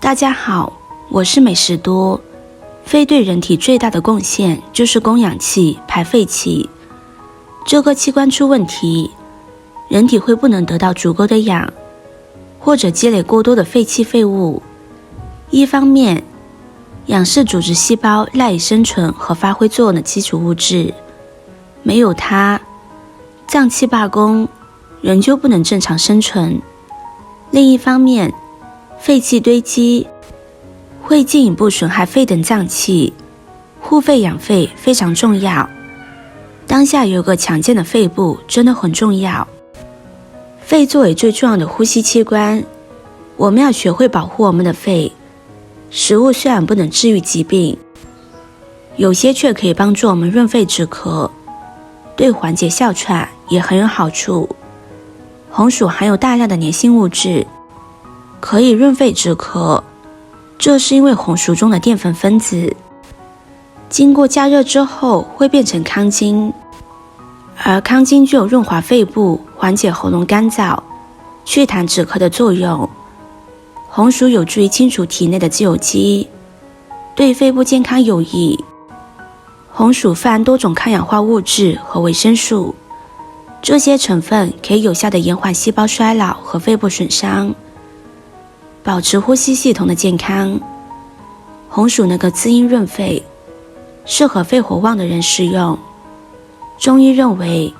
大家好，我是美食多。肺对人体最大的贡献就是供氧气、排废气。这个器官出问题，人体会不能得到足够的氧，或者积累过多的废气废物。一方面，氧是组织细胞赖以生存和发挥作用的基础物质，没有它，脏器罢工，人就不能正常生存。另一方面，废气堆积会进一步损害肺等脏器，护肺养肺非常重要。当下有个强健的肺部真的很重要。肺作为最重要的呼吸器官，我们要学会保护我们的肺。食物虽然不能治愈疾病，有些却可以帮助我们润肺止咳，对缓解哮喘也很有好处。红薯含有大量的粘性物质，可以润肺止咳，这是因为红薯中的淀粉分子经过加热之后会变成康精，而康精具有润滑肺部、缓解喉咙干燥、祛痰止咳的作用。红薯有助于清除体内的自由基，对肺部健康有益。红薯富含多种抗氧化物质和维生素，这些成分可以有效地延缓细胞衰老和肺部损伤，保持呼吸系统的健康。红薯能够滋阴润肺，适合肺火旺的人食用。中医认为，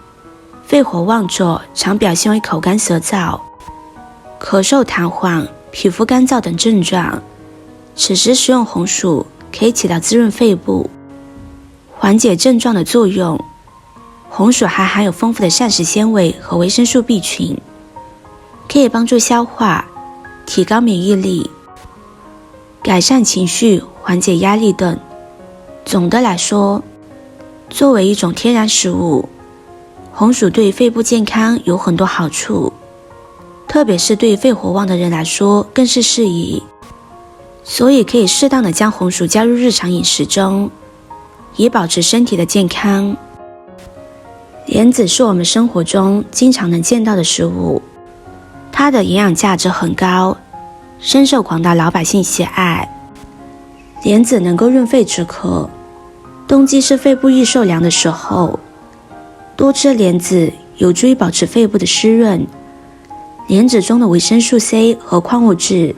肺火旺者常表现为口干舌燥、咳嗽痰黄、皮肤干燥等症状，此时食用红薯可以起到滋润肺部、缓解症状的作用。红薯还含有丰富的膳食纤维和维生素 B 群，可以帮助消化、提高免疫力、改善情绪、缓解压力等。总的来说，作为一种天然食物，红薯对于肺部健康有很多好处，特别是对于肺火旺的人来说更是适宜，所以可以适当的将红薯加入日常饮食中，以保持身体的健康。莲子是我们生活中经常能见到的食物，它的营养价值很高，深受广大老百姓喜爱。莲子能够润肺止咳，冬季是肺部易受凉的时候，多吃莲子有助于保持肺部的湿润。莲子中的维生素 C 和矿物质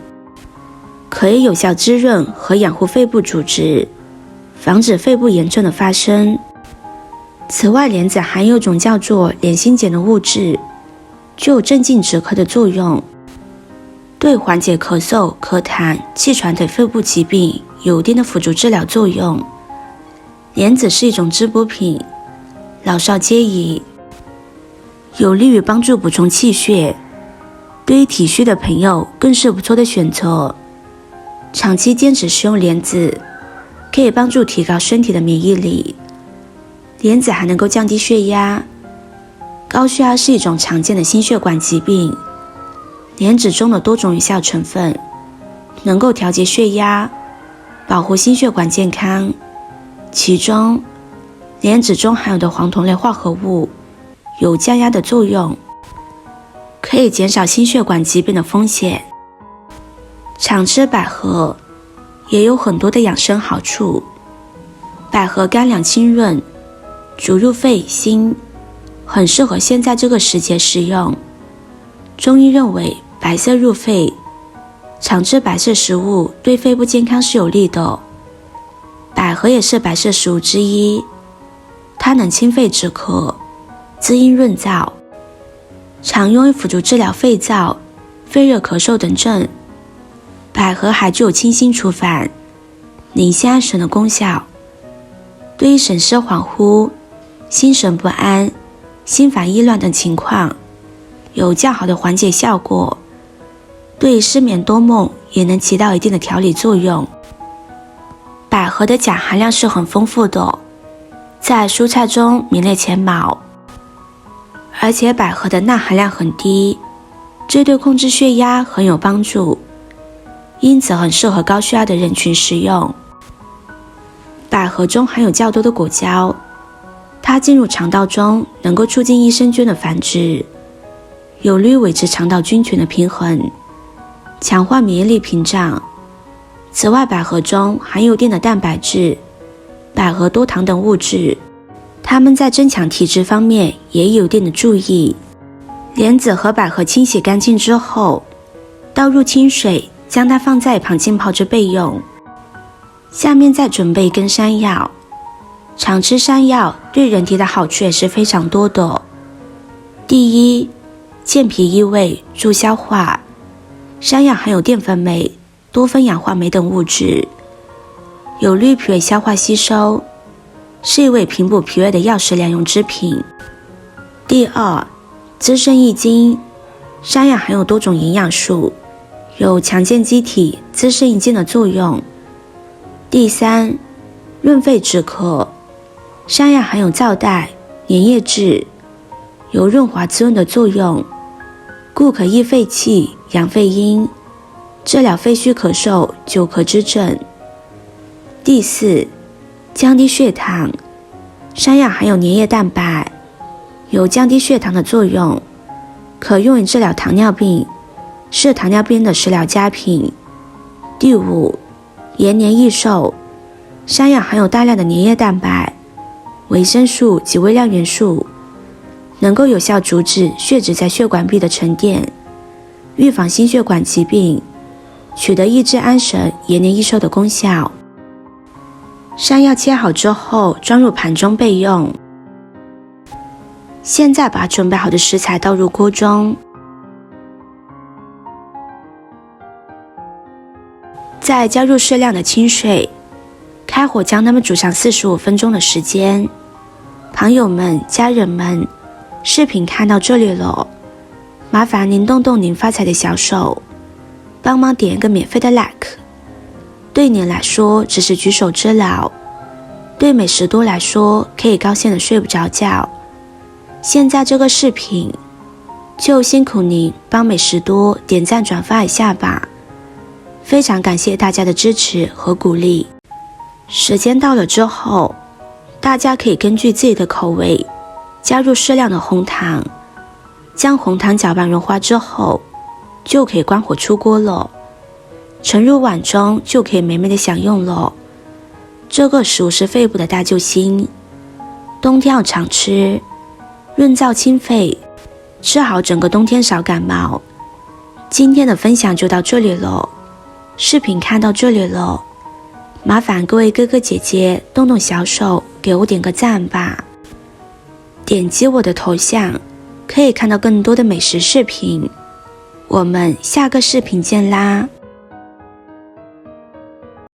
可以有效滋润和养护肺部组织，防止肺部炎症的发生。此外，莲子含有一种叫做莲心碱的物质，具有镇静止咳的作用，对缓解咳嗽、咳痰、气喘等肺部疾病有一定的辅助治疗作用。莲子是一种滋补品，老少皆宜，有利于帮助补充气血，对于体虚的朋友更是不错的选择。长期坚持食用莲子，可以帮助提高身体的免疫力。莲子还能够降低血压，高血压是一种常见的心血管疾病。莲子中的多种有效成分能够调节血压，保护心血管健康。其中，莲子中含有的黄酮类化合物有降压的作用，可以减少心血管疾病的风险。常吃百合也有很多的养生好处。百合干凉清润，主入肺心，很适合现在这个时节食用。中医认为白色入肺，常吃白色食物对肺部健康是有利的。百合也是白色食物之一，它能清肺止咳、滋阴润燥，常用于辅助治疗肺燥、肺热咳嗽等症。百合还具有清心除烦、宁心安神的功效，对于神志恍惚、心神不安、心烦意乱等情况有较好的缓解效果，对于失眠多梦也能起到一定的调理作用。百合的钾含量是很丰富的，在蔬菜中名列前茅，而且百合的钠含量很低，这对控制血压很有帮助，因此很适合高血压的人群食用。百合中含有较多的果胶，它进入肠道中能够促进益生菌的繁殖，有利于维持肠道菌群的平衡，强化免疫力屏障，此外，百合中含有一定的蛋白质、百合多糖等物质，它们在增强体质方面也有一定的注意。莲子和百合清洗干净之后，倒入清水，将它放在一旁浸泡着备用。下面再准备一根山药。常吃山药对人体的好处也是非常多的。第一，健脾益胃，助消化。山药含有淀粉酶、多酚氧化酶等物质，有利脾胃消化吸收，是一味平补脾胃的药食两用之品。第二，滋肾益精。山药含有多种营养素，有强健机体、滋肾益精的作用。第三，润肺止咳。山药含有皂带、粘液质，有润滑滋润的作用，故可益肺气、养肺阴，治疗肺虚咳嗽、久咳之症。第四，降低血糖。山药含有粘液蛋白，有降低血糖的作用，可用于治疗糖尿病，是糖尿病的食疗佳品。第五，延年益寿。山药含有大量的粘液蛋白、维生素及微量元素，能够有效阻止血脂在血管壁的沉淀，预防心血管疾病，取得益智安神、延年益寿的功效。山药切好之后，装入盘中备用。现在把准备好的食材倒入锅中，再加入适量的清水，开火将它们煮上45分钟的时间。朋友们、家人们，视频看到这里了，麻烦您动动您发财的小手，帮忙点一个免费的 like。对您来说只是举手之劳，对美食多来说可以高兴的睡不着觉。现在这个视频就辛苦您帮美食多点赞转发一下吧，非常感谢大家的支持和鼓励。时间到了之后，大家可以根据自己的口味加入适量的红糖，将红糖搅拌融化之后，就可以关火出锅了，盛入碗中就可以美美的享用了。这个食物是肺部的大救星，冬天要常吃，润燥清肺，吃好整个冬天少感冒。今天的分享就到这里了，视频看到这里了，麻烦各位哥哥姐姐动动小手给我点个赞吧。点击我的头像可以看到更多的美食视频，我们下个视频见啦。